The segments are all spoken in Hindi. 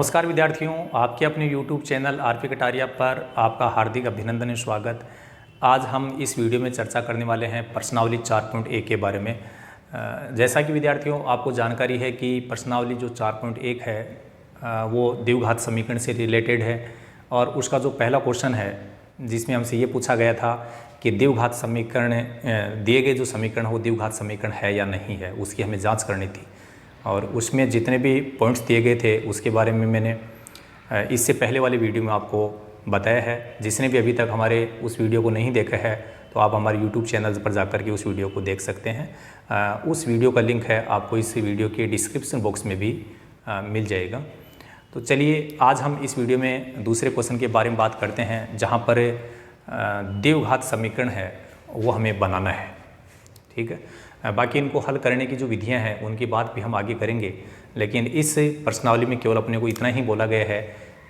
नमस्कार विद्यार्थियों, आपके अपने YouTube चैनल आरपी कटारिया पर आपका हार्दिक अभिनंदन एवं स्वागत। आज हम इस वीडियो में चर्चा करने वाले हैं प्रश्नावली 4.1 के बारे में। जैसा कि विद्यार्थियों आपको जानकारी है कि प्रश्नावली जो 4.1 है वो द्विघात समीकरण से रिलेटेड है और उसका जो पहला क्वेश्चन है जिसमें हमसे ये पूछा गया था कि द्विघात समीकरण दिए गए जो समीकरण है वो द्विघात समीकरण है या नहीं है, उसकी हमें जाँच करनी थी। और उसमें जितने भी पॉइंट्स दिए गए थे उसके बारे में मैंने इससे पहले वाले वीडियो में आपको बताया है। जिसने भी अभी तक हमारे उस वीडियो को नहीं देखा है तो आप हमारे YouTube चैनल पर जाकर के उस वीडियो को देख सकते हैं। उस वीडियो का लिंक है आपको इस वीडियो के डिस्क्रिप्शन बॉक्स में भी मिल जाएगा। तो चलिए आज हम इस वीडियो में दूसरे क्वेश्चन के बारे में बात करते हैं जहाँ पर द्विघात समीकरण है वो हमें बनाना है। ठीक है, बाकी इनको हल करने की जो विधियां हैं उनकी बात भी हम आगे करेंगे, लेकिन इस प्रश्नावली में केवल अपने को इतना ही बोला गया है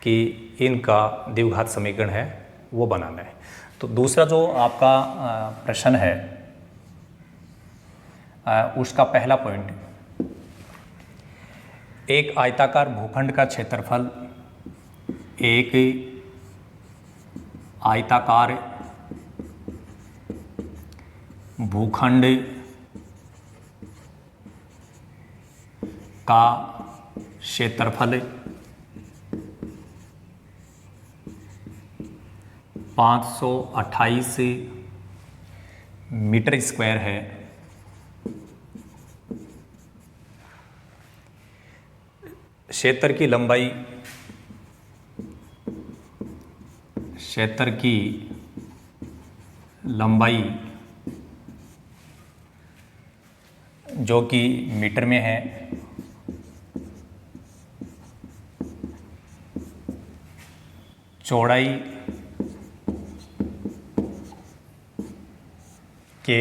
कि इनका द्विघात समीकरण है वो बनाना है। तो दूसरा जो आपका प्रश्न है उसका पहला पॉइंट, एक आयताकार भूखंड का क्षेत्रफल एक आयताकार भूखंड का क्षेत्रफल 528 मीटर स्क्वायर है। क्षेत्र की लंबाई जो कि मीटर में है, चौड़ाई के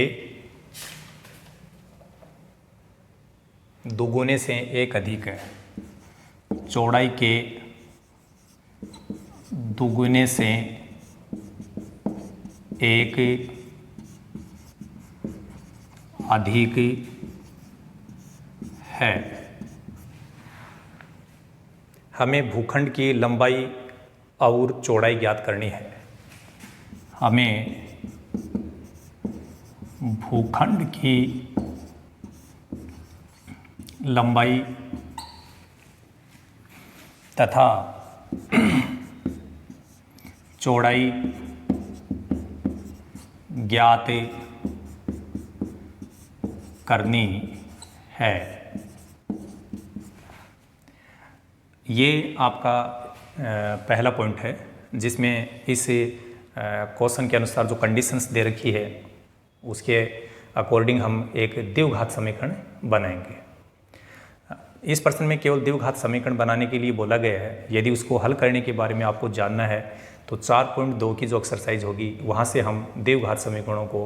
दोगुने से एक अधिक है। चौड़ाई के दोगुने से एक अधिक है। हमें भूखंड की लंबाई और चौड़ाई ज्ञात करनी है। हमें भूखंड की लंबाई तथा चौड़ाई ज्ञात करनी है। ये आपका पहला पॉइंट है जिसमें इस क्वेश्चन के अनुसार जो कंडीशंस दे रखी है उसके अकॉर्डिंग हम एक द्विघात समीकरण बनाएंगे। इस प्रश्न में केवल द्विघात समीकरण बनाने के लिए बोला गया है। यदि उसको हल करने के बारे में आपको जानना है तो 4.2 की जो एक्सरसाइज होगी वहाँ से हम द्विघात समीकरणों को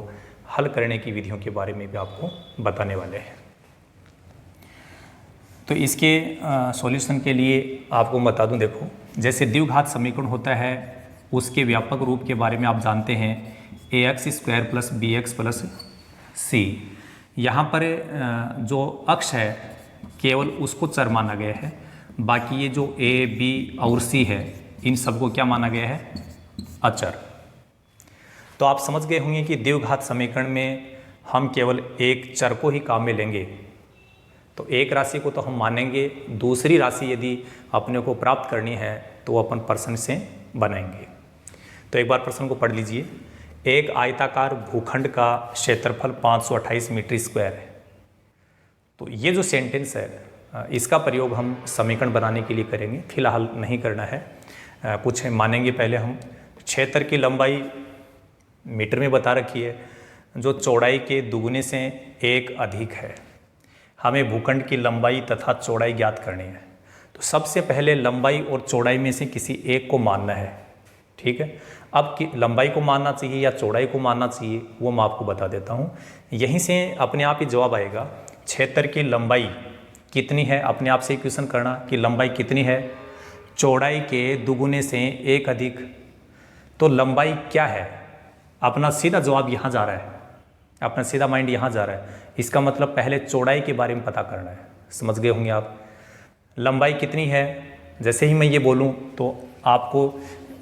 हल करने की विधियों के बारे में भी आपको बताने वाले हैं। तो इसके सॉल्यूशन के लिए आपको बता दूं, देखो जैसे द्विघात समीकरण होता है उसके व्यापक रूप के बारे में आप जानते हैं, ax² + bx + c। यहाँ पर जो अक्ष है केवल उसको चर माना गया है, बाकी ये जो a, b और c है इन सबको क्या माना गया है, अचर। तो आप समझ गए होंगे कि द्विघात समीकरण में हम केवल एक चर को ही काम में लेंगे। तो एक राशि को तो हम मानेंगे, दूसरी राशि यदि अपने को प्राप्त करनी है तो वो अपन प्रश्न से बनाएंगे। तो एक बार प्रश्न को पढ़ लीजिए। एक आयताकार भूखंड का क्षेत्रफल 528 मीटर स्क्वायर है। तो ये जो सेंटेंस है इसका प्रयोग हम समीकरण बनाने के लिए करेंगे, फिलहाल नहीं करना है। कुछ मानेंगे पहले हम। क्षेत्र की लंबाई मीटर में बता रखी है, जो चौड़ाई के दुगुने से एक अधिक है। हमें भूखंड की लंबाई तथा चौड़ाई ज्ञात करनी है। तो सबसे पहले लंबाई और चौड़ाई में से किसी एक को मानना है। ठीक है, अब कि लंबाई को मानना चाहिए या चौड़ाई को मानना चाहिए वो मैं आपको बता देता हूँ। यहीं से अपने आप ही जवाब आएगा। क्षेत्र की लंबाई कितनी है, अपने आप से क्वेश्चन करना कि लंबाई कितनी है, चौड़ाई के दुगुने से एक अधिक। तो लंबाई क्या है, अपना सीधा जवाब यहाँ जा रहा है, अपना सीधा माइंड यहाँ जा रहा है। इसका मतलब पहले चौड़ाई के बारे में पता करना है। समझ गए होंगे आप। लंबाई कितनी है, जैसे ही मैं ये बोलूँ तो आपको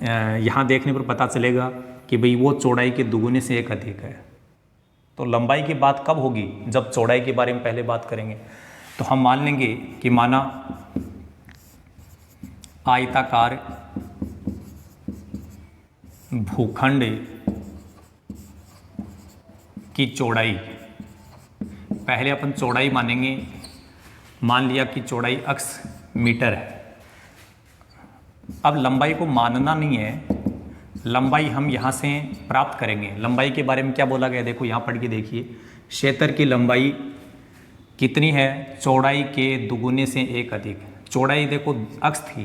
यहाँ देखने पर पता चलेगा कि भाई वो चौड़ाई के दुगुने से एक अधिक है। तो लंबाई की बात कब होगी, जब चौड़ाई के बारे में पहले बात करेंगे। तो हम मान लेंगे कि माना आयताकार भूखंड की चौड़ाई, पहले अपन चौड़ाई मानेंगे, मान लिया कि चौड़ाई x मीटर है। अब लंबाई को मानना नहीं है, लंबाई हम यहाँ से प्राप्त करेंगे। लंबाई के बारे में क्या बोला गया, देखो यहाँ पढ़ के देखिए, क्षेत्र की लंबाई कितनी है, चौड़ाई के दुगुने से एक अधिक। चौड़ाई देखो x थी,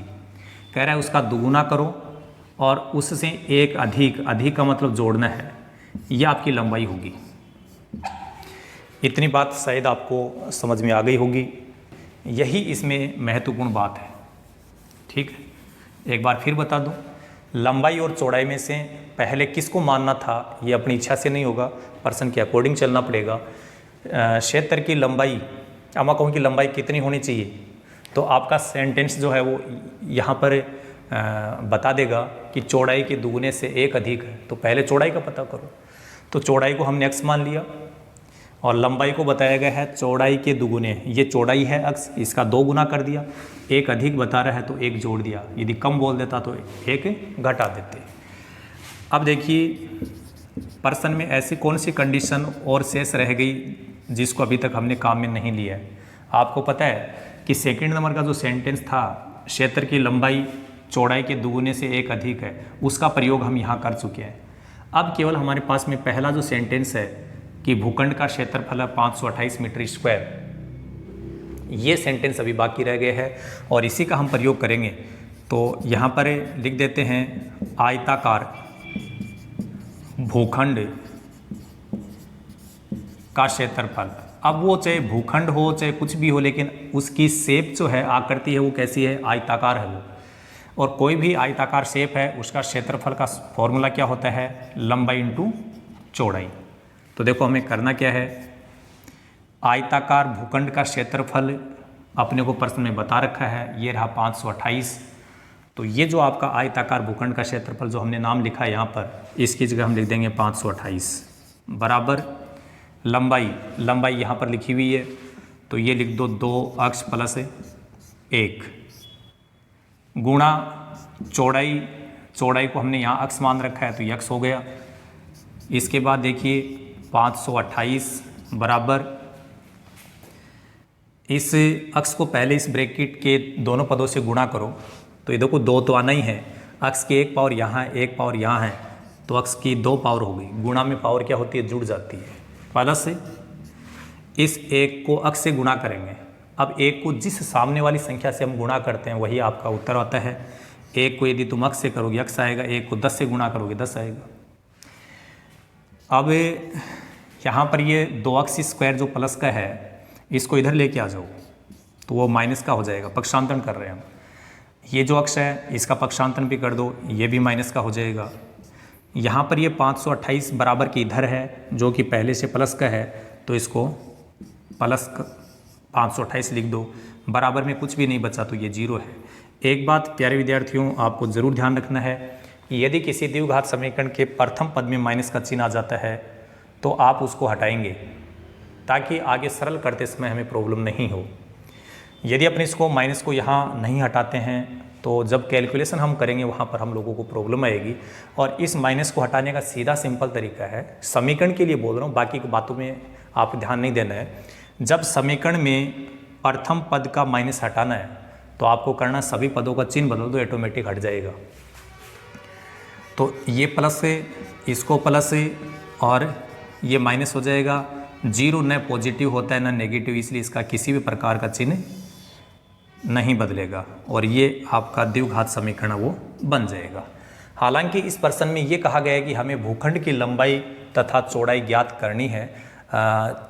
कह रहा है उसका दुगुना करो और उससे एक अधिक, अधिक का मतलब जोड़ना है, यह आपकी लंबाई होगी। इतनी बात शायद आपको समझ में आ गई होगी, यही इसमें महत्वपूर्ण बात है। ठीक है, एक बार फिर बता दूं, लंबाई और चौड़ाई में से पहले किसको मानना था, ये अपनी इच्छा से नहीं होगा, पर्सन के अकॉर्डिंग चलना पड़ेगा। क्षेत्र की लंबाई, अब मैं कहूँ कि लंबाई कितनी होनी चाहिए, तो आपका सेंटेंस जो है वो यहाँ पर बता देगा कि चौड़ाई के दुगुने से एक अधिक है, तो पहले चौड़ाई का पता करो। तो चौड़ाई को हमने x मान लिया और लंबाई को बताया गया है चौड़ाई के दुगुने, ये चौड़ाई है x, इसका 2 गुना कर दिया, एक अधिक बता रहा है तो एक जोड़ दिया, यदि कम बोल देता तो एक घटा देते। अब देखिए पर्सन में ऐसी कौन सी कंडीशन और शेष रह गई जिसको अभी तक हमने काम में नहीं लिया है। आपको पता है कि सेकंड नंबर का जो सेंटेंस था, क्षेत्र की लंबाई चौड़ाई के दुगुने से एक अधिक है, उसका प्रयोग हम यहाँ कर चुके हैं। अब केवल हमारे पास में पहला जो सेंटेंस है कि भूखंड का क्षेत्रफल है 528 मीटर स्क्वायर, ये सेंटेंस अभी बाकी रह गए हैं और इसी का हम प्रयोग करेंगे। तो यहाँ पर लिख देते हैं आयताकार भूखंड का क्षेत्रफल। अब वो चाहे भूखंड हो चाहे कुछ भी हो, लेकिन उसकी शेप जो है, आकृति है, वो कैसी है, आयताकार है वो। और कोई भी आयताकार शेप है उसका क्षेत्रफल का फॉर्मूला क्या होता है, लंबाई इंटू चौड़ाई। तो देखो हमें करना क्या है, आयताकार भूखंड का क्षेत्रफल अपने को प्रश्न में बता रखा है, ये रहा 528। तो ये जो आपका आयताकार भूखंड का क्षेत्रफल जो हमने नाम लिखा है यहाँ पर, इसकी जगह हम लिख देंगे 528 बराबर लंबाई, लंबाई यहाँ पर लिखी हुई है तो ये लिख दो 2x प्लस 1 गुणा चौड़ाई, चौड़ाई को हमने यहाँ x मान रखा है तो ये x हो गया। इसके बाद देखिए 528 बराबर, इस x को पहले इस ब्रैकेट के दोनों पदों से गुणा करो, तो ये देखो 2 तो आना ही है, x की 1 पावर यहाँ है, 1 पावर यहाँ है, तो x की 2 पावर हो गई। गुणा में पावर क्या होती है, जुड़ जाती है। प्लस इस 1 को x से गुणा करेंगे। अब 1 को जिस सामने वाली संख्या से हम गुणा करते हैं वही आपका उत्तर आता है। 1 को यदि तुम x से करोगे x आएगा, 1 को 10 से गुणा करोगे 10 आएगा। अब यहाँ पर ये 2x स्क्वायर जो प्लस का है, इसको इधर लेके आ जाओ तो वो माइनस का हो जाएगा, पक्षांतरण कर रहे हैं हम। ये जो अक्ष है इसका पक्षांतरण भी कर दो, ये भी माइनस का हो जाएगा। यहाँ पर ये 528 बराबर की इधर है जो कि पहले से प्लस का है, तो इसको प्लस 528 लिख दो, बराबर में कुछ भी नहीं बचा तो ये 0 है। एक बात प्यारे विद्यार्थियों आपको ज़रूर ध्यान रखना है कि यदि किसी द्विघात समीकरण के प्रथम पद में माइनस का चिन्ह आ जाता है तो आप उसको हटाएंगे ताकि आगे सरल करते समय हमें प्रॉब्लम नहीं हो। यदि अपने इसको माइनस को यहाँ नहीं हटाते हैं तो जब कैलकुलेशन हम करेंगे वहाँ पर हम लोगों को प्रॉब्लम आएगी। और इस माइनस को हटाने का सीधा सिंपल तरीका है, समीकरण के लिए बोल रहा हूँ, बाकी की बातों में आप ध्यान नहीं देना है। जब समीकरण में प्रथम पद का माइनस हटाना है तो आपको करना सभी पदों का चिन्ह बदल दो, ऑटोमेटिक हट जाएगा। तो ये प्लस है, इसको प्लस है और ये माइनस हो जाएगा। 0 न पॉजिटिव होता है न नेगेटिव, इसलिए इसका किसी भी प्रकार का चिन्ह नहीं बदलेगा और ये आपका द्विघात समीकरण वो बन जाएगा। हालांकि इस प्रश्न में ये कहा गया है कि हमें भूखंड की लंबाई तथा चौड़ाई ज्ञात करनी है।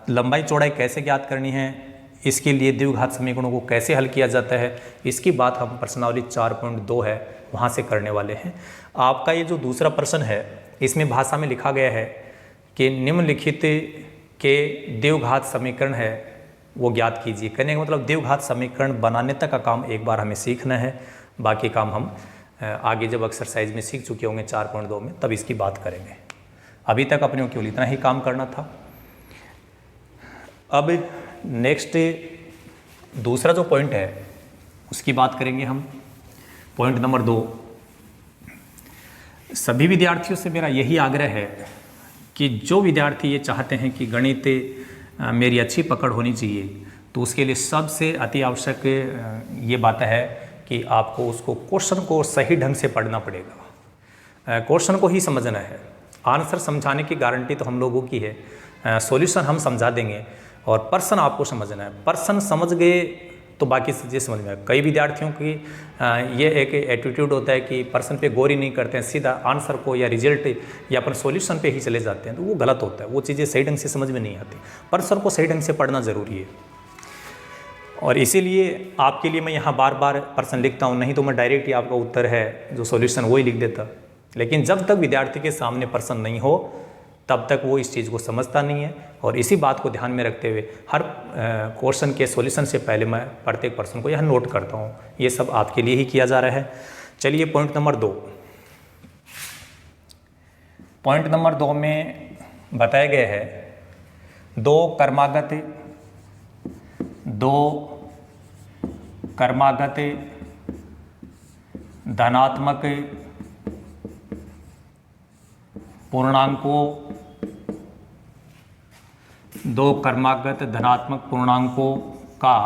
लंबाई चौड़ाई कैसे ज्ञात करनी है, इसके लिए द्विघात समीकरणों को कैसे हल किया जाता है, इसकी बात हम प्रश्नावली 4.2 है वहाँ से करने वाले हैं। आपका ये जो दूसरा प्रश्न है इसमें भाषा में लिखा गया है कि निम्नलिखित के द्विघात समीकरण है वो ज्ञात कीजिए। कहने का मतलब द्विघात समीकरण बनाने तक का काम एक बार हमें सीखना है। बाकी काम हम आगे जब एक्सरसाइज में सीख चुके होंगे 4.2 में तब इसकी बात करेंगे। अभी तक अपने को केवल इतना ही काम करना था। अब नेक्स्ट दूसरा जो पॉइंट है उसकी बात करेंगे हम। पॉइंट नंबर 2, सभी विद्यार्थियों से मेरा यही आग्रह है कि जो विद्यार्थी ये चाहते हैं कि गणित मेरी अच्छी पकड़ होनी चाहिए, तो उसके लिए सबसे अति आवश्यक ये बात है कि आपको उसको क्वेश्चन को सही ढंग से पढ़ना पड़ेगा। क्वेश्चन को ही समझना है। आंसर समझाने की गारंटी तो हम लोगों की है, सॉल्यूशन हम समझा देंगे और पर्सन आपको समझना है। पर्सन समझ गए तो बाकी चीज़ें समझ में आए। कई विद्यार्थियों की ये एक एटीट्यूड होता है कि पर्सन पे गौर ही नहीं करते हैं, सीधा आंसर को या रिजल्ट या अपन सॉल्यूशन पे ही चले जाते हैं, तो वो गलत होता है। वो चीज़ें सही ढंग से समझ में नहीं आती। पर्सन को सही ढंग से पढ़ना ज़रूरी है और इसीलिए आपके लिए मैं यहाँ बार बार पर्सन लिखता हूँ, नहीं तो मैं डायरेक्ट ही आपका उत्तर है जो सॉल्यूशन वही लिख देता। लेकिन जब तक विद्यार्थी के सामने पर्सन नहीं हो तब तक वो इस चीज़ को समझता नहीं है। और इसी बात को ध्यान में रखते हुए हर क्वेश्चन के सॉल्यूशन से पहले मैं प्रत्येक पर्सन को यह नोट करता हूँ। ये सब आपके लिए ही किया जा रहा है। चलिए पॉइंट नंबर 2। पॉइंट नंबर 2 में बताया गया है दो कर्मागत धनात्मक पूर्णांकों का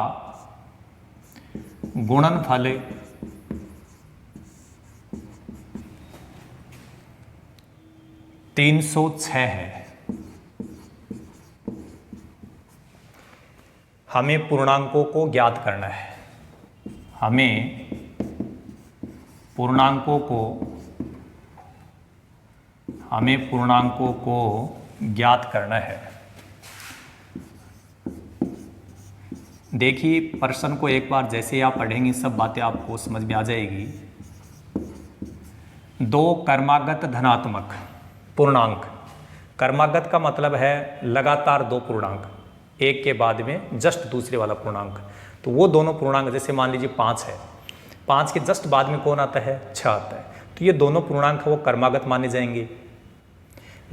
गुणनफल 306 है। हमें पूर्णांकों को ज्ञात करना है। हमें पूर्णांकों को ज्ञात करना है। देखिए प्रश्न को एक बार जैसे आप पढ़ेंगे सब बातें आपको समझ में आ जाएगी। दो कर्मागत धनात्मक पूर्णांक, कर्मागत का मतलब है लगातार दो पूर्णांक, एक के बाद में जस्ट दूसरे वाला पूर्णांक। तो वो दोनों पूर्णांक जैसे मान लीजिए 5 है, 5 के जस्ट बाद में कौन आता है? 6 आता है। तो ये दोनों पूर्णांक वो कर्मागत माने जाएंगे।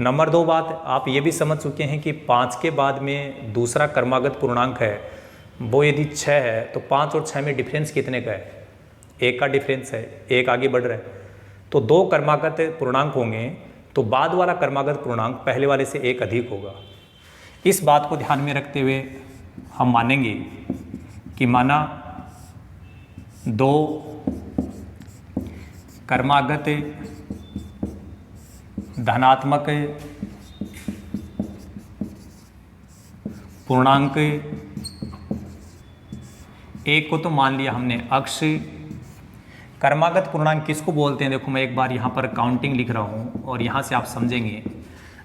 नंबर 2 बात आप ये भी समझ चुके हैं कि 5 के बाद में दूसरा कर्मागत पूर्णांक है वो यदि 6 है तो 5 और 6 में डिफरेंस कितने का है? 1 का डिफरेंस है, 1 आगे बढ़ रहा है। तो 2 कर्मागत पूर्णांक होंगे तो बाद वाला कर्मागत पूर्णांक पहले वाले से 1 अधिक होगा। इस बात को ध्यान में रखते हुए हम मानेंगे कि माना 2 कर्मागत धनात्मक पूर्णांक, एक को तो मान लिया हमने अक्ष। कर्मागत पूर्णांक किसको बोलते हैं? देखो मैं एक बार यहाँ पर काउंटिंग लिख रहा हूँ और यहाँ से आप समझेंगे।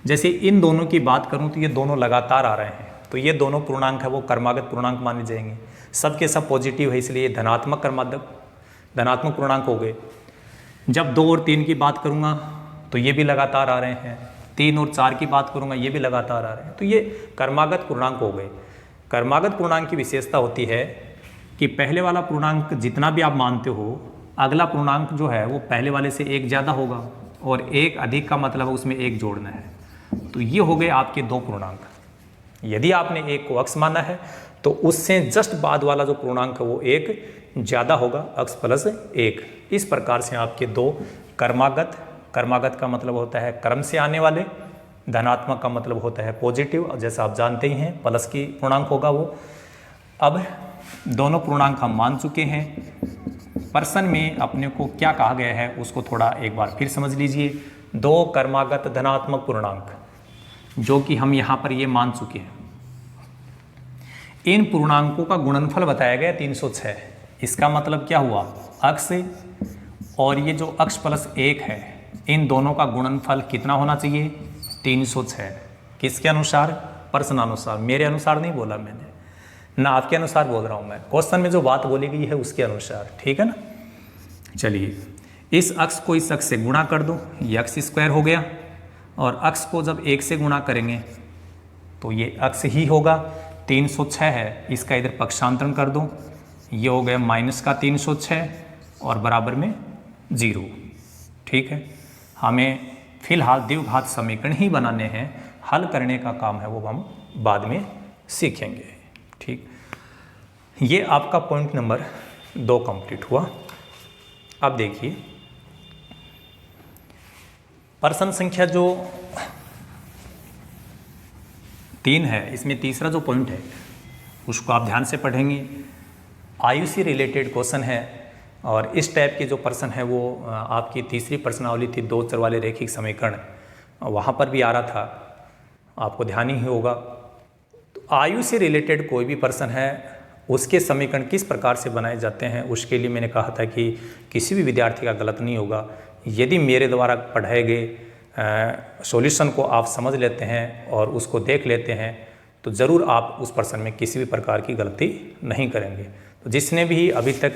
जैसे इन दोनों की बात करूँ तो ये दोनों लगातार आ रहे हैं, तो ये दोनों पूर्णांक है वो कर्मागत पूर्णांक माने जाएंगे। सब के सब पॉजिटिव है इसलिए धनात्मक पूर्णांक हो गए। जब 2 और 3 की बात करूँगा तो ये भी लगातार आ रहे हैं, 3 और 4 की बात करूँगा ये भी लगातार आ रहे हैं, तो ये कर्मागत पूर्णांक हो गए। कर्मागत पूर्णांक की विशेषता होती है कि पहले वाला पूर्णांक जितना भी आप मानते हो, अगला पूर्णांक जो है वो पहले वाले से 1 ज़्यादा होगा और 1 अधिक का मतलब है उसमें 1 जोड़ना है। तो ये हो गए आपके 2 पूर्णांक। यदि आपने 1 को अक्ष माना है तो उससे जस्ट बाद वाला जो पूर्णांक है वो 1 ज़्यादा होगा, अक्ष प्लस 1। इस प्रकार से आपके 2 कर्मागत का मतलब होता है क्रम से आने वाले, धनात्मक का मतलब होता है पॉजिटिव, जैसा आप जानते ही हैं प्लस की पूर्णांक होगा वो। अब दोनों पूर्णांक हम मान चुके हैं। प्रश्न में अपने को क्या कहा गया है उसको थोड़ा एक बार फिर समझ लीजिए। 2 कर्मागत धनात्मक पूर्णांक जो कि हम यहाँ पर ये मान चुके हैं, इन पूर्णांकों का गुणनफल बताया गया 306। इसका मतलब क्या हुआ? अक्ष और ये जो अक्ष प्लस 1 है, इन दोनों का गुणनफल कितना होना चाहिए? 306। किसके अनुसार? प्रश्न अनुसार। मेरे अनुसार नहीं बोला मैंने, ना आपके अनुसार बोल रहा हूँ मैं। क्वेश्चन में जो बात बोली गई है उसके अनुसार, ठीक है ना। चलिए इस अक्ष को इस अक्ष से गुणा कर दो, ये अक्ष स्क्वायर हो गया, और अक्ष को जब 1 से गुणा करेंगे तो ये अक्ष ही होगा। 306 है, इसका इधर पक्षांतरण कर दो, ये हो गया माइनस का 306 और बराबर में 0। ठीक है, हमें फिलहाल द्विघात समीकरण ही बनाने हैं, हल करने का काम है वो हम बाद में सीखेंगे। ठीक, ये आपका पॉइंट नंबर 2 कंप्लीट हुआ। अब देखिए प्रश्न संख्या जो 3 है, इसमें तीसरा जो पॉइंट है उसको आप ध्यान से पढ़ेंगे। आयु से रिलेटेड क्वेश्चन है और इस टाइप के जो प्रश्न है वो आपकी तीसरी प्रश्नावली थी 2 चर वाले रैखिक समीकरण, वहाँ पर भी आ रहा था, आपको ध्यान ही होगा। तो आयु से रिलेटेड कोई भी प्रश्न है उसके समीकरण किस प्रकार से बनाए जाते हैं, उसके लिए मैंने कहा था कि किसी भी विद्यार्थी का गलत नहीं होगा। यदि मेरे द्वारा पढ़ाए गए सॉल्यूशन को आप समझ लेते हैं और उसको देख लेते हैं तो ज़रूर आप उस प्रश्न में किसी भी प्रकार की गलती नहीं करेंगे। तो जिसने भी अभी तक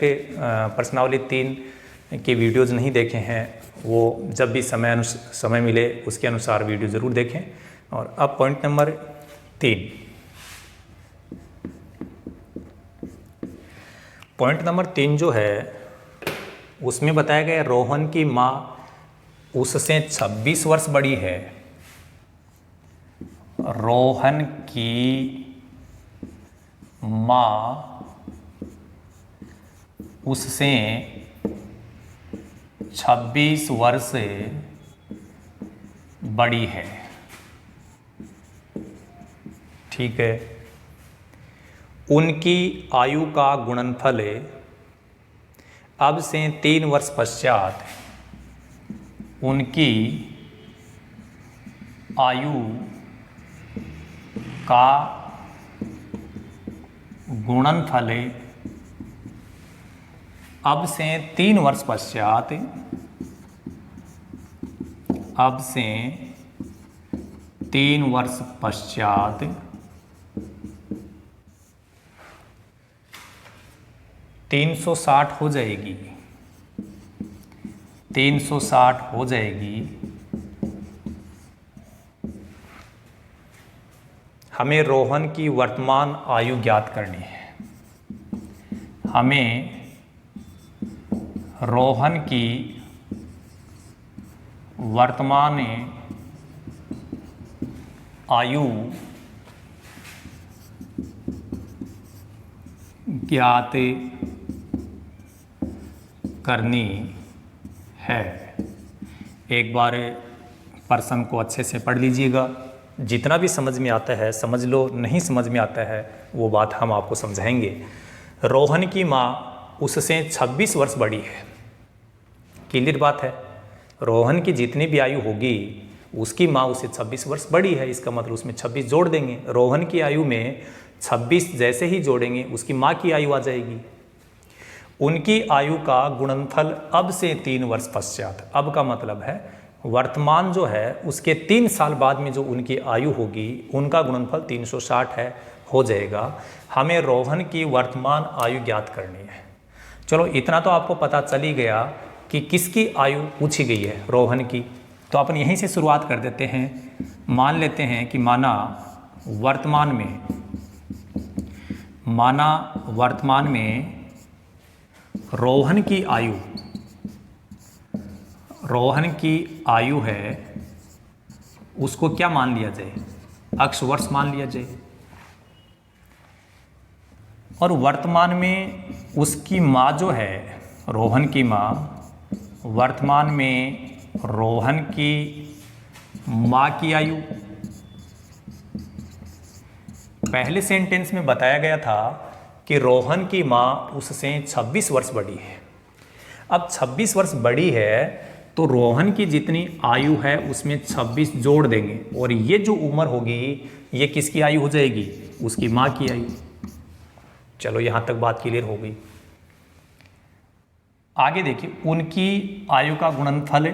प्रश्नावली 3 के वीडियोज़ नहीं देखे हैं वो जब भी समय मिले उसके अनुसार वीडियो ज़रूर देखें। और अब पॉइंट नंबर 3, पॉइंट नंबर 3 जो है उसमें बताया गया रोहन की माँ उससे 26 वर्ष बड़ी है। रोहन की माँ उससे 26 वर्ष बड़ी है। ठीक है, उनकी आयु का गुणनफल अब से 3 वर्ष पश्चात उनकी आयु का गुणनफल अब से 3 वर्ष पश्चात, अब से 3 वर्ष पश्चात 360 हो जाएगी। 360 हो जाएगी। हमें रोहन की वर्तमान आयु ज्ञात करनी है। हमें रोहन की वर्तमान आयु ज्ञात करनी है। एक बार प्रश्न को अच्छे से पढ़ लीजिएगा, जितना भी समझ में आता है समझ लो, नहीं समझ में आता है वो बात हम आपको समझाएंगे। रोहन की माँ उससे 26 वर्ष बड़ी है। क्लियर बात है, रोहन की जितनी भी आयु होगी उसकी माँ उससे 26 वर्ष बड़ी है, इसका मतलब उसमें 26 जोड़ देंगे। रोहन की आयु में 26 जैसे ही जोड़ेंगे उसकी माँ की आयु आ जाएगी। उनकी आयु का गुणनफल अब से 3 वर्ष पश्चात, अब का मतलब है वर्तमान जो है उसके 3 साल बाद में जो उनकी आयु होगी उनका गुणनफल 360 है, हो जाएगा। हमें रोहन की वर्तमान आयु ज्ञात करनी है। चलो इतना तो आपको पता चल ही गया कि किसकी आयु पूछी गई है, रोहन की। तो अपन यहीं से शुरुआत कर देते हैं। मान लेते हैं कि माना वर्तमान में रोहन की आयु है, उसको क्या मान लिया जाए, अक्ष वर्ष मान लिया जाए। और वर्तमान में उसकी माँ जो है, रोहन की माँ, वर्तमान में रोहन की माँ की आयु, पहले सेंटेंस में बताया गया था कि रोहन की माँ उससे 26 वर्ष बड़ी है। अब 26 वर्ष बड़ी है तो रोहन की जितनी आयु है उसमें 26 जोड़ देंगे और ये जो उम्र होगी ये किसकी आयु हो जाएगी, उसकी माँ की आयु। चलो यहाँ तक बात क्लियर हो गई। आगे देखिए, उनकी आयु का गुणनफल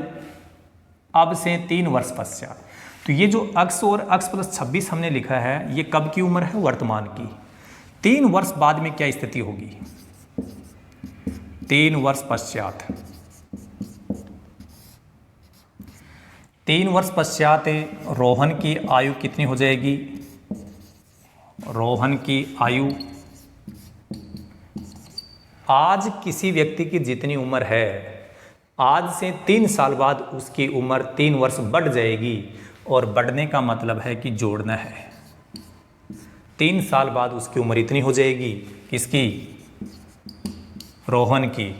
अब से 3 वर्ष पश्चात। तो ये जो अक्ष और अक्ष प्लस 26 हमने लिखा है ये कब की उम्र है, वर्तमान की। 3 वर्ष बाद में क्या स्थिति होगी, 3 वर्ष पश्चात। 3 वर्ष पश्चात रोहन की आयु कितनी हो जाएगी, रोहन की आयु आज किसी व्यक्ति की जितनी उम्र है, आज से 3 साल बाद उसकी उम्र 3 वर्ष बढ़ जाएगी, और बढ़ने का मतलब है कि जोड़ना है। 3 साल बाद उसकी उम्र इतनी हो जाएगी, किसकी? रोहन की।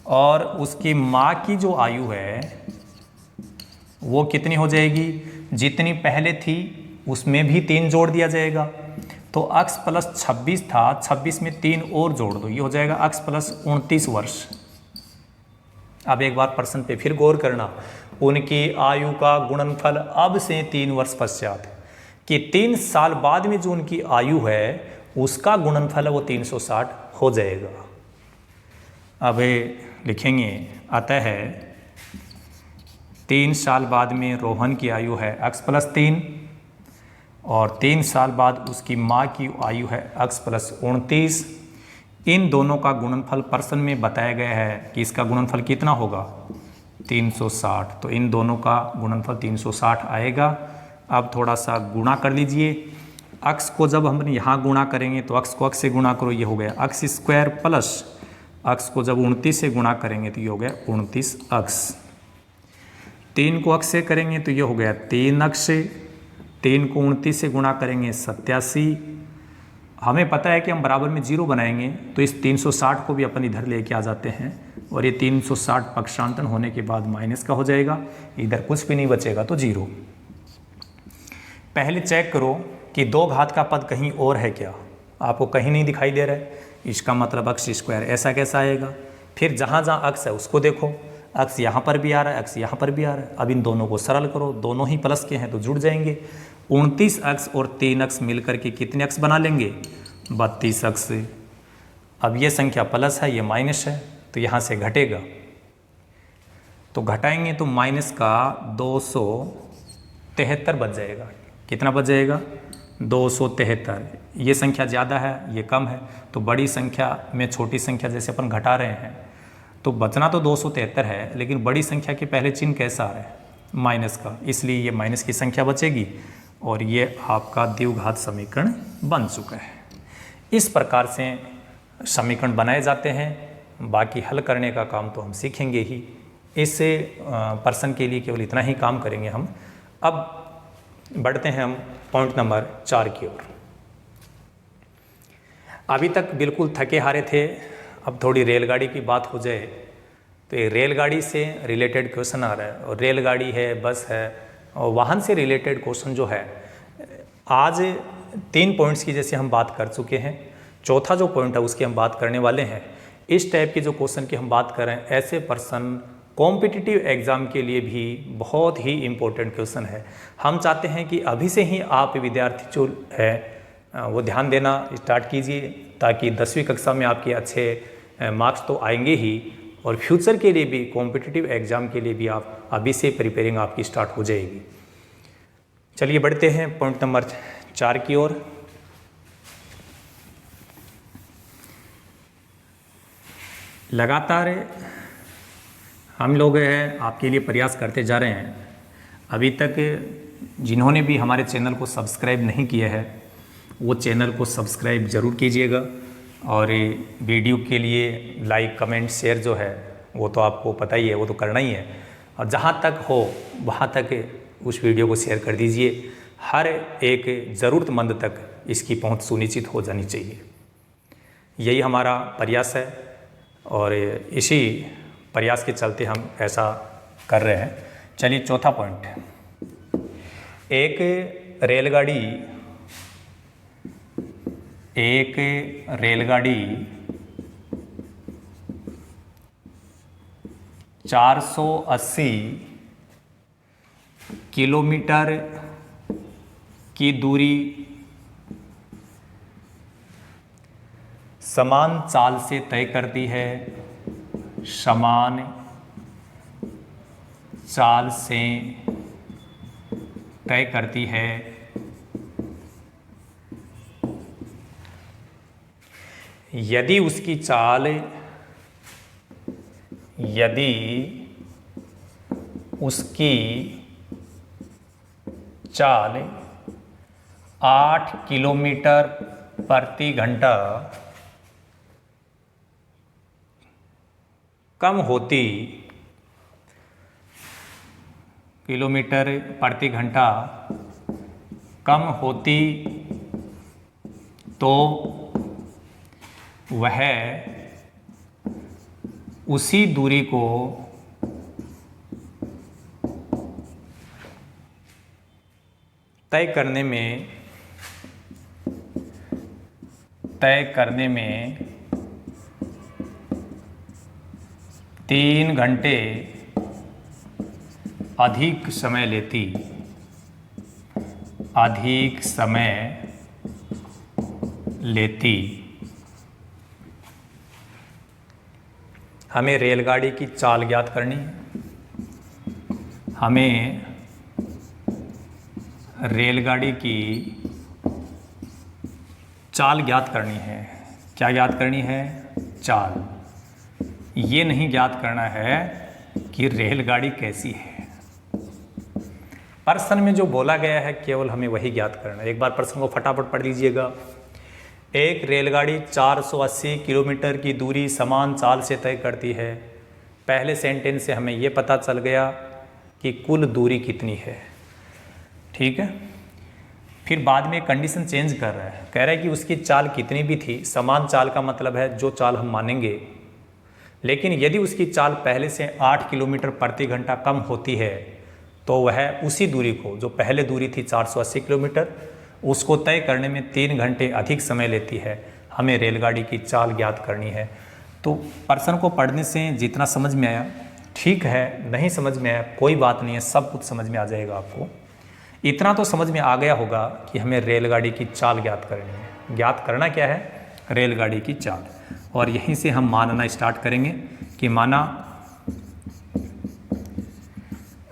और उसकी माँ की जो आयु है वो कितनी हो जाएगी? जितनी पहले थी उसमें भी 3 जोड़ दिया जाएगा। तो x प्लस 26 था, 26 में 3 और जोड़ दो, ये हो जाएगा x प्लस 29 वर्ष। अब एक बार प्रश्न पे फिर गौर करना, उनकी आयु का गुणनफल अब से 3 वर्ष पश्चात, कि 3 साल बाद में जो उनकी आयु है उसका गुणनफल है वो 360 हो जाएगा। अब लिखेंगे, अतः 3 साल बाद में रोहन की आयु है x प्लस 3, और 3 साल बाद उसकी माँ की आयु है x प्लस 29। इन दोनों का गुणनफल प्रश्न में बताया गया है कि इसका गुणनफल कितना होगा? 360। तो इन दोनों का गुणनफल 360 आएगा। अब थोड़ा सा गुणा कर लीजिए। x को जब हम यहाँ गुणा करेंगे तो x को x से गुणा करो, ये हो गया x स्क्वायर, प्लस x को जब 29 से गुणा करेंगे तो ये हो गया 29x। 3 को x से करेंगे तो ये हो गया 3x। 3 को 29 से गुणा करेंगे 87। हमें पता है कि हम बराबर में 0 बनाएंगे तो इस 360 को भी अपन इधर लेके आ जाते हैं, और ये 360 पक्षांतन होने के बाद माइनस का हो जाएगा, इधर कुछ भी नहीं बचेगा तो 0। पहले चेक करो कि 2 घात का पद कहीं और है क्या? आपको कहीं नहीं दिखाई दे रहा है, इसका मतलब x स्क्वायर ऐसा कैसा आएगा? फिर जहाँ जहाँ x है उसको देखो, x यहाँ पर भी आ रहा है, x यहाँ पर भी आ रहा है। अब इन दोनों को सरल करो, दोनों ही प्लस के हैं तो जुड़ जाएंगे। 29x और 3x मिलकर के कितने x बना लेंगे? 32x। अब ये संख्या प्लस है, ये माइनस है, तो यहाँ से घटेगा, तो घटाएंगे तो माइनस का 273 बच जाएगा। कितना बच जाएगा? 273। ये संख्या ज़्यादा है, ये कम है, तो बड़ी संख्या में छोटी संख्या जैसे अपन घटा रहे हैं तो बचना तो 273 है, लेकिन बड़ी संख्या के पहले चिन्ह कैसा आ रहा है? माइनस का, इसलिए ये माइनस की संख्या बचेगी, और ये आपका द्विघात समीकरण बन चुका है। इस प्रकार से समीकरण बनाए जाते हैं। बाकी हल करने का काम तो हम सीखेंगे ही, इससे पर्सन के लिए केवल इतना ही काम करेंगे हम। अब बढ़ते हैं हम पॉइंट नंबर 4 की ओर। अभी तक बिल्कुल थके हारे थे, अब थोड़ी रेलगाड़ी की बात हो जाए तो ये रेलगाड़ी से रिलेटेड क्वेश्चन आ रहा है, और रेलगाड़ी है, बस है, और वाहन से रिलेटेड क्वेश्चन जो है, आज 3 पॉइंट्स की जैसे हम बात कर चुके हैं, चौथा जो पॉइंट है उसकी हम बात करने वाले हैं। इस टाइप के जो क्वेश्चन की हम बात कर रहे हैं, ऐसे पर्सन कॉम्पिटिटिव एग्ज़ाम के लिए भी बहुत ही इम्पोर्टेंट क्वेश्चन है। हम चाहते हैं कि अभी से ही आप विद्यार्थी जो है वो ध्यान देना स्टार्ट कीजिए, ताकि 10वीं कक्षा में आपके अच्छे मार्क्स तो आएंगे ही, और फ्यूचर के लिए भी, कॉम्पिटिटिव एग्ज़ाम के लिए भी आप अभी से प्रिपेयरिंग आपकी स्टार्ट हो जाएगी। चलिए बढ़ते हैं पॉइंट नंबर 4 की ओर। लगातार हम लोग हैं आपके लिए प्रयास करते जा रहे हैं। अभी तक जिन्होंने भी हमारे चैनल को सब्सक्राइब नहीं किया है वो चैनल को सब्सक्राइब ज़रूर कीजिएगा, और वीडियो के लिए लाइक कमेंट शेयर जो है वो तो आपको पता ही है, वो तो करना ही है, और जहाँ तक हो वहाँ तक उस वीडियो को शेयर कर दीजिए। हर एक ज़रूरतमंद तक इसकी पहुँच सुनिश्चित हो जानी चाहिए, यही हमारा प्रयास है, और इसी प्रयास के चलते हम ऐसा कर रहे हैं। चलिए चौथा पॉइंट, एक रेलगाड़ी 480 किलोमीटर की दूरी समान चाल से तय करती है, समान चाल से तय करती है। यदि उसकी चाल 8 किलोमीटर प्रति घंटा कम होती किलोमीटर प्रति घंटा कम होती तो वह उसी दूरी को तय करने में 3 घंटे अधिक समय लेती। हमें रेलगाड़ी की चाल ज्ञात करनी है। हमें रेलगाड़ी की चाल ज्ञात करनी है। क्या ज्ञात करनी है? चाल। ये नहीं ज्ञात करना है कि रेलगाड़ी कैसी है। प्रश्न में जो बोला गया है केवल हमें वही ज्ञात करना है। एक बार प्रश्न को फटाफट पढ़ लीजिएगा। एक रेलगाड़ी 480 किलोमीटर की दूरी समान चाल से तय करती है। पहले सेंटेंस से हमें ये पता चल गया कि कुल दूरी कितनी है। ठीक है। फिर बाद में कंडीशन चेंज कर रहा है, कह रहा है कि उसकी चाल कितनी भी थी। समान चाल का मतलब है जो चाल हम मानेंगे, लेकिन यदि उसकी चाल पहले से 8 किलोमीटर प्रति घंटा कम होती है तो वह उसी दूरी को, जो पहले दूरी थी 480 किलोमीटर, उसको तय करने में 3 घंटे अधिक समय लेती है। हमें रेलगाड़ी की चाल ज्ञात करनी है। तो प्रश्न को पढ़ने से जितना समझ में आया ठीक है, नहीं समझ में आया कोई बात नहीं है, सब कुछ समझ में आ जाएगा आपको। इतना तो समझ में आ गया होगा कि हमें रेलगाड़ी की चाल ज्ञात करनी है। ज्ञात करना क्या है? रेलगाड़ी की चाल। और यहीं से हम मानना स्टार्ट करेंगे कि माना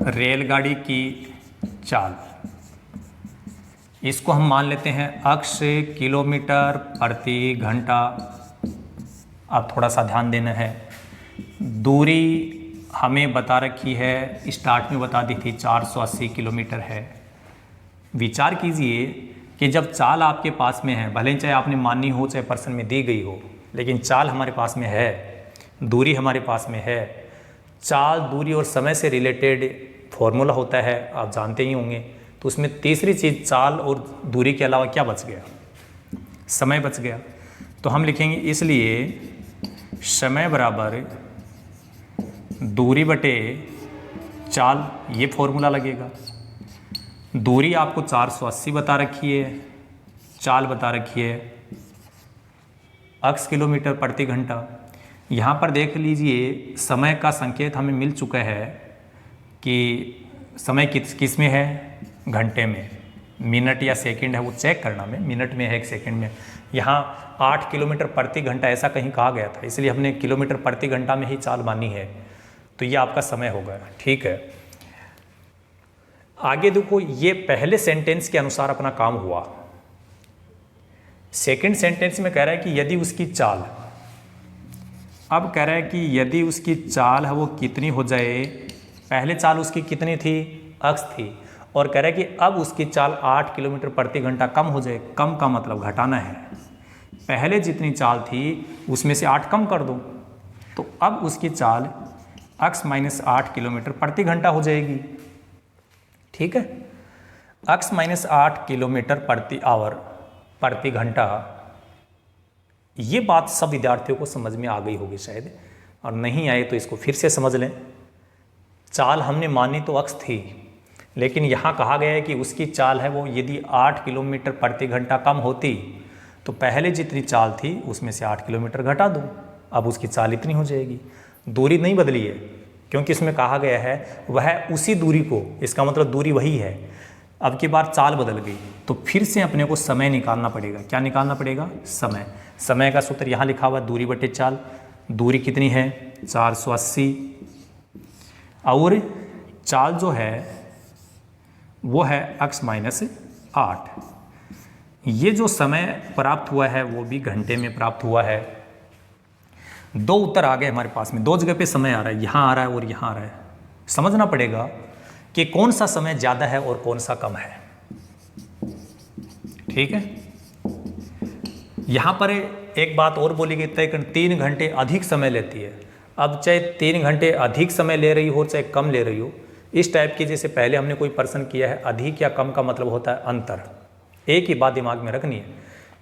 रेलगाड़ी की चाल, इसको हम मान लेते हैं अक्ष किलोमीटर प्रति घंटा। अब थोड़ा सा ध्यान देना है। दूरी हमें बता रखी है, स्टार्ट में बता दी थी 480 किलोमीटर है। विचार कीजिए कि जब चाल आपके पास में है, भले चाहे आपने मानी हो चाहे प्रश्न में दी गई हो, लेकिन चाल हमारे पास में है, दूरी हमारे पास में है। चाल, दूरी और समय से रिलेटेड फॉर्मूला होता है, आप जानते ही होंगे। तो उसमें तीसरी चीज़ चाल और दूरी के अलावा क्या बच गया? समय बच गया। तो हम लिखेंगे इसलिए समय बराबर दूरी बटे चाल, ये फॉर्मूला लगेगा। दूरी आपको 480 बता रखी है, चाल बता रखी है अक्ष किलोमीटर प्रति घंटा। यहाँ पर देख लीजिए समय का संकेत हमें मिल चुका है कि समय किस में है? घंटे में। मिनट या सेकंड है वो चेक करना में, मिनट में है, 1 सेकंड में। यहाँ 8 किलोमीटर प्रति घंटा ऐसा कहीं कहा गया था, इसलिए हमने किलोमीटर प्रति घंटा में ही चाल मानी है। तो ये आपका समय होगा। ठीक है। आगे देखो, ये पहले सेंटेंस के अनुसार अपना काम हुआ। सेकंड सेंटेंस में कह रहा है कि यदि उसकी चाल, अब कह रहा है कि यदि उसकी चाल है वो कितनी हो जाए। पहले चाल उसकी कितनी थी? अक्ष थी। और कह रहा है कि अब उसकी चाल 8 किलोमीटर प्रति घंटा कम हो जाए। कम का मतलब घटाना है। पहले जितनी चाल थी उसमें से 8 कम कर दो, तो अब उसकी चाल अक्ष माइनस 8 किलोमीटर प्रति घंटा हो जाएगी। ठीक है। अक्ष माइनस 8 किलोमीटर प्रति आवर प्रति घंटा। ये बात सब विद्यार्थियों को समझ में आ गई होगी शायद, और नहीं आए तो इसको फिर से समझ लें। चाल हमने मानी तो अक्ष थी, लेकिन यहाँ कहा गया है कि उसकी चाल है वो यदि 8 किलोमीटर प्रति घंटा कम होती तो पहले जितनी चाल थी उसमें से 8 किलोमीटर घटा दो, अब उसकी चाल इतनी हो जाएगी। दूरी नहीं बदली है, क्योंकि इसमें कहा गया है वह उसी दूरी को, इसका मतलब दूरी वही है। अब की बार चाल बदल गई तो फिर से अपने को समय निकालना पड़ेगा। क्या निकालना पड़ेगा? समय। समय का सूत्र यहाँ लिखा हुआ दूरी बटे चाल। दूरी कितनी है? 480, और चाल जो है वो है अक्ष माइनस 8। ये जो समय प्राप्त हुआ है वो भी घंटे में प्राप्त हुआ है। 2 उत्तर आ गए हमारे पास में, 2 जगह पे समय आ रहा है, यहाँ आ रहा है और यहाँ आ रहा है। समझना पड़ेगा कि कौन सा समय ज़्यादा है और कौन सा कम है। ठीक है। यहाँ पर एक बात और बोली गई, तय 3 घंटे अधिक समय लेती है। अब चाहे 3 घंटे अधिक समय ले रही हो चाहे कम ले रही हो, इस टाइप की जैसे पहले हमने कोई प्रश्न किया है, अधिक या कम का मतलब होता है अंतर। एक ही बात दिमाग में रखनी है,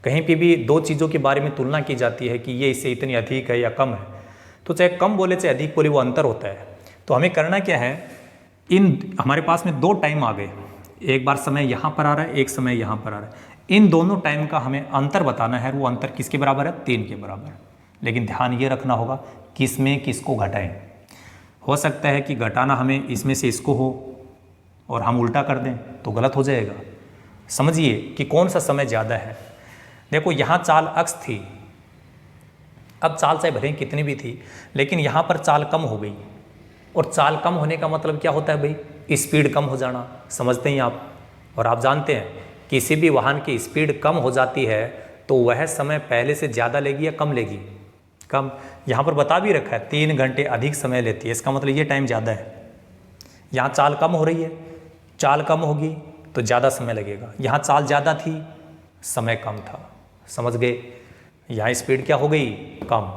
कहीं पे भी दो चीज़ों के बारे में तुलना की जाती है कि ये इससे इतनी अधिक है या कम है, तो चाहे कम बोले चाहे अधिक बोले वो अंतर होता है। तो हमें करना क्या है, इन हमारे पास में 2 टाइम आ गए, एक बार समय यहाँ पर आ रहा है, एक समय यहाँ पर आ रहा है, इन दोनों टाइम का हमें अंतर बताना है। वो अंतर किसके बराबर है? 3 के बराबर। लेकिन ध्यान ये रखना होगा किस में किसको घटाएं। हो सकता है कि घटाना हमें इसमें से इसको हो और हम उल्टा कर दें तो गलत हो जाएगा। समझिए कि कौन सा समय ज़्यादा है। देखो यहाँ चाल अक्स थी, अब चाल चाहे भले कितनी भी थी लेकिन यहाँ पर चाल कम हो गई, और चाल कम होने का मतलब क्या होता है भाई? स्पीड कम हो जाना। समझते हैं आप? और आप जानते हैं किसी भी वाहन की स्पीड कम हो जाती है तो वह समय पहले से ज़्यादा लेगी या कम लेगी? कम। यहाँ पर बता भी रखा है 3 घंटे अधिक समय लेती है, इसका मतलब ये टाइम ज़्यादा है। यहाँ चाल कम हो रही है, चाल कम होगी तो ज़्यादा समय लगेगा। यहाँ चाल ज़्यादा थी, समय कम था। समझ गए? यहाँ स्पीड क्या हो गई? कम।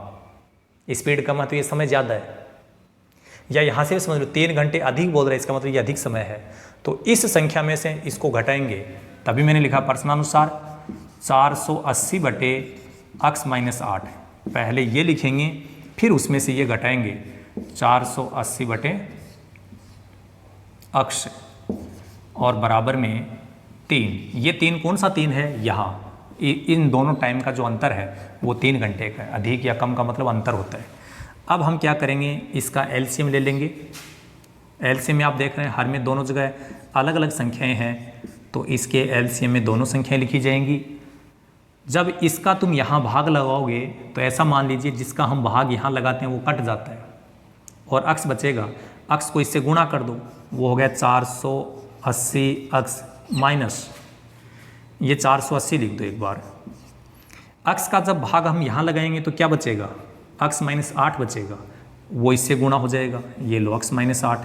स्पीड कम है तो ये समय ज़्यादा है। या यहाँ से भी समझ लो 3 घंटे अधिक बोल रहे हैं, इसका मतलब ये अधिक समय है। तो इस संख्या में से इसको घटाएंगे, तभी मैंने लिखा प्रश्नानुसार 480 बटे अक्स माइनस 8। पहले ये लिखेंगे फिर उसमें से ये घटाएंगे 480 बटे अक्स और बराबर में 3। ये 3 कौन सा 3 है? यहाँ इन दोनों टाइम का जो अंतर है वो 3 घंटे का है। अधिक या कम का मतलब अंतर होता है। अब हम क्या करेंगे, इसका एलसीएम ले लेंगे। एलसीएम में आप देख रहे हैं हर में दोनों जगह अलग अलग संख्याएं हैं, तो इसके एलसीएम में दोनों संख्याएं लिखी जाएंगी। जब इसका तुम यहाँ भाग लगाओगे तो ऐसा मान लीजिए जिसका हम भाग यहाँ लगाते हैं वो कट जाता है और अक्स बचेगा। अक्स को इससे गुणा कर दो, वो हो गया 480 अक्स माइनस ये 480 लिख दो एक बार। अक्स का जब भाग हम यहाँ लगाएंगे तो क्या बचेगा? अक्स माइनस 8 बचेगा, वो इससे गुणा हो जाएगा। ये लो अक्स माइनस 8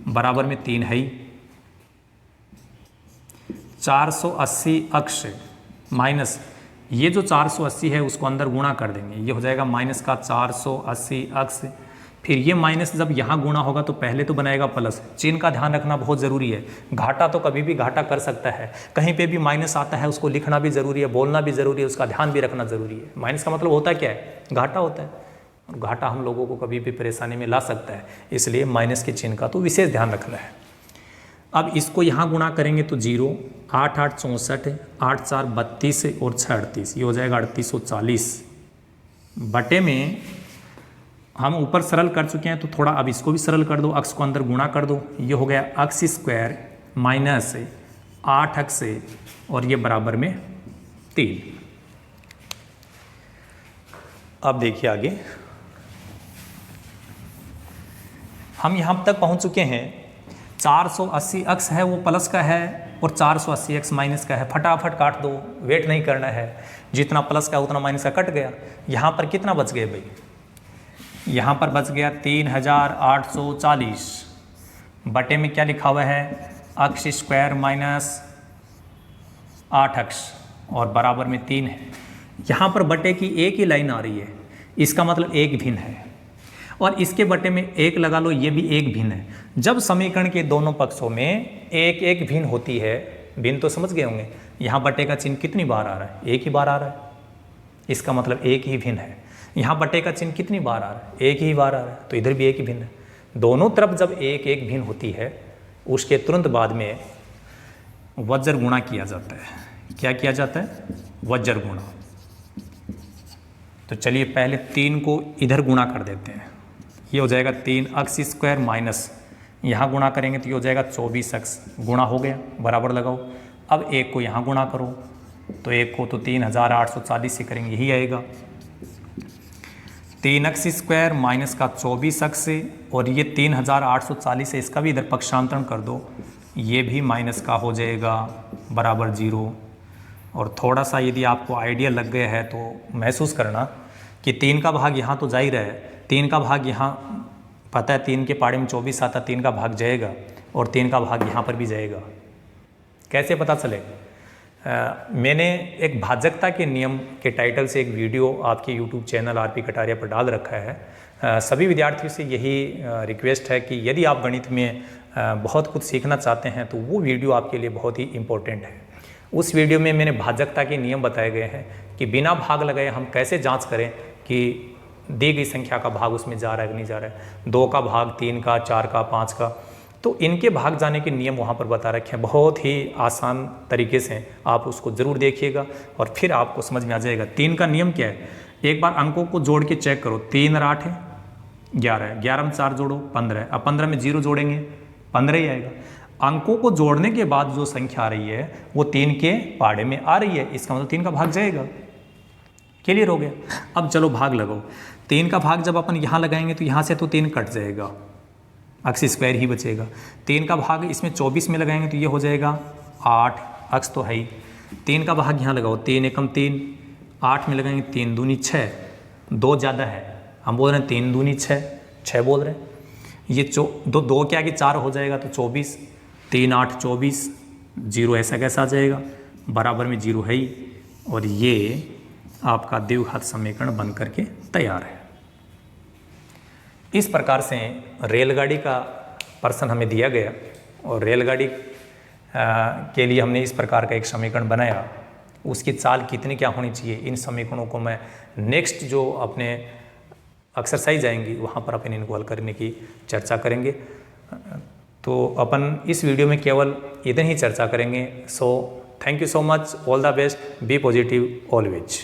बराबर में 3 है ही। 480 अक्स माइनस ये जो 480 है उसको अंदर गुणा कर देंगे, ये हो जाएगा माइनस का 480 अक्स। फिर ये माइनस जब यहाँ गुणा होगा तो पहले तो बनाएगा प्लस। चिन्ह का ध्यान रखना बहुत ज़रूरी है। घाटा तो कभी भी घाटा कर सकता है, कहीं पे भी माइनस आता है उसको लिखना भी ज़रूरी है, बोलना भी ज़रूरी है, उसका ध्यान भी रखना ज़रूरी है। माइनस का मतलब होता क्या है? घाटा होता है, और घाटा हम लोगों को कभी भी परेशानी में ला सकता है, इसलिए माइनस के चिन्ह का तो विशेष ध्यान रखना है। अब इसको यहाँ गुणा करेंगे तो 0, 8 8 64, 8 4 32 और 6 38, ये हो जाएगा 3840 बटे में। हम ऊपर सरल कर चुके हैं तो थोड़ा अब इसको भी सरल कर दो, अक्स को अंदर गुणा कर दो, ये हो गया अक्स स्क्वायर माइनस 8 अक्स और ये बराबर में 3। अब देखिए आगे हम यहाँ तक पहुँच चुके हैं। 480 अक्स है वो प्लस का है और 480 अक्स माइनस का है। फटाफट काट दो, वेट नहीं करना है। जितना प्लस का उतना माइनस का कट गया। यहाँ पर कितना बच गए भाई? यहाँ पर बच गया 3840 बटे में क्या लिखा हुआ है? अक्स स्क्वायर माइनस 8 अक्स और बराबर में 3 है। यहाँ पर बटे की एक ही लाइन आ रही है, इसका मतलब एक भिन्न है, और इसके बटे में एक लगा लो, ये भी एक भिन्न है। जब समीकरण के दोनों पक्षों में एक एक भिन्न होती है, भिन्न तो समझ गए होंगे, यहाँ बटे का चिन्ह कितनी बार आ रहा है? एक ही बार आ रहा है, इसका मतलब एक ही भिन्न है। यहाँ बटे का चिन्ह कितनी बार आ रहा है? एक ही बार आ रहा है, तो इधर भी एक ही भिन्न है। दोनों तरफ जब एक एक भिन्न होती है उसके तुरंत बाद में वज्र गुणा किया जाता है। क्या किया जाता है? वज्र गुणा। तो चलिए पहले 3 को इधर गुणा कर देते हैं, ये हो जाएगा 3 अक्स स्क्वायर माइनस यहाँ गुणा करेंगे तो ये हो जाएगा 24 अक्स। गुणा हो गया, बराबर लगाओ। अब 1 को यहाँ गुणा करो तो 1 को तो 3840 से करेंगे, यही आएगा। 3 अक्स स्क्वायर माइनस का 24 अक्स और ये 3840 है, इसका भी इधर पक्षांतरण कर दो, ये भी माइनस का हो जाएगा बराबर 0। और थोड़ा सा यदि आपको आइडिया लग गया है तो महसूस करना कि 3 का भाग यहाँ तो जा ही रहा है, 3 का भाग यहाँ पता है 3 के पाड़े में 24 आता, 3 का भाग जाएगा और 3 का भाग यहाँ पर भी जाएगा। कैसे पता चले? मैंने एक भाजकता के नियम के टाइटल से एक वीडियो आपके YouTube चैनल आरपी कटारिया पर डाल रखा है, सभी विद्यार्थियों से यही रिक्वेस्ट है कि यदि आप गणित में बहुत कुछ सीखना चाहते हैं तो वो वीडियो आपके लिए बहुत ही इम्पोर्टेंट है। उस वीडियो में मैंने भाजकता के नियम बताए गए हैं कि बिना भाग लगाए हम कैसे जांच करें कि दी गई संख्या का भाग उसमें जा रहा है कि नहीं जा रहा है, 2 का भाग, 3 का, 4 का, 5 का। तो इनके भाग जाने के नियम वहाँ पर बता रखे हैं, बहुत ही आसान तरीके से। आप उसको ज़रूर देखिएगा और फिर आपको समझ में आ जाएगा। 3 का नियम क्या है, एक बार अंकों को जोड़ के चेक करो। 3 और 8 है 11 है, 11 में 4 जोड़ो 15 है। अब 15 में 0 जोड़ेंगे 15 ही आएगा। अंकों को जोड़ने के बाद जो संख्या आ रही है वो 3 के पाड़े में आ रही है, इसका मतलब 3 का भाग जाएगा। क्लियर हो गया। अब चलो भाग लगाओ। 3 का भाग जब अपन यहाँ लगाएंगे तो यहाँ से तो 3 कट जाएगा, अक्स स्क्वायर ही बचेगा। 3 का भाग इसमें 24 में लगाएंगे तो ये हो जाएगा 8, अक्स तो है ही। 3 का भाग यहाँ लगाओ, 3 एकम 3, 8 में लगाएंगे 3 दूनी 6, 2 ज़्यादा है, हम बोल रहे हैं 3 दूनी 6, 6 बोल रहे हैं। ये दो के आगे 4 हो जाएगा तो 24, 3 8 24, 0 ऐसा कैसा आ जाएगा, बराबर में 0 है ही। और ये आपका द्विघात समीकरण बन करके तैयार है। इस प्रकार से रेलगाड़ी का प्रश्न हमें दिया गया और रेलगाड़ी के लिए हमने इस प्रकार का एक समीकरण बनाया। उसकी चाल कितनी क्या होनी चाहिए, इन समीकरणों को मैं नेक्स्ट जो अपने एक्सरसाइज आएंगी वहाँ पर अपन इनको हल करने की चर्चा करेंगे। तो अपन इस वीडियो में केवल इतनी ही चर्चा करेंगे। So thank you so much, all the best, be positive always.